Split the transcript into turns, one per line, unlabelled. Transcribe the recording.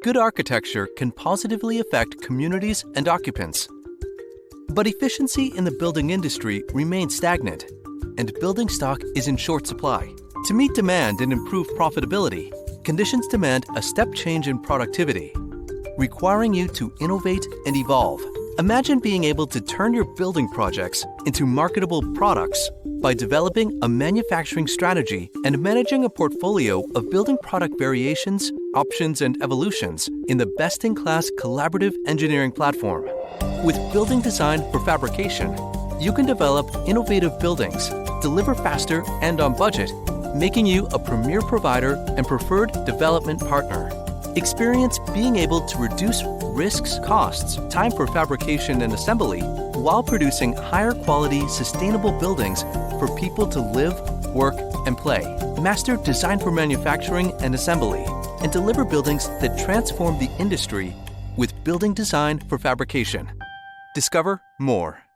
Good architecture can positively affect communities and occupants. But efficiency in the building industry remains stagnant, and building stock is in short supply. To meet demand and improve profitability, conditions demand a step change in productivity, requiring you to innovate and evolve. Imagine being able to turn your building projects into marketable products by developing a manufacturing strategy and managing a portfolio of building product variations, options, and evolutions in the best-in-class collaborative engineering platform. With building design for fabrication, you can develop innovative buildings, deliver faster and on budget, making you a premier provider and preferred development partner. Experience being able to reduce risks, costs, time for fabrication and assembly, while producing higher quality, sustainable buildings for people to live, work, and play. Master design for manufacturing and assembly, and deliver buildings that transform the industry with building design for fabrication. Discover more.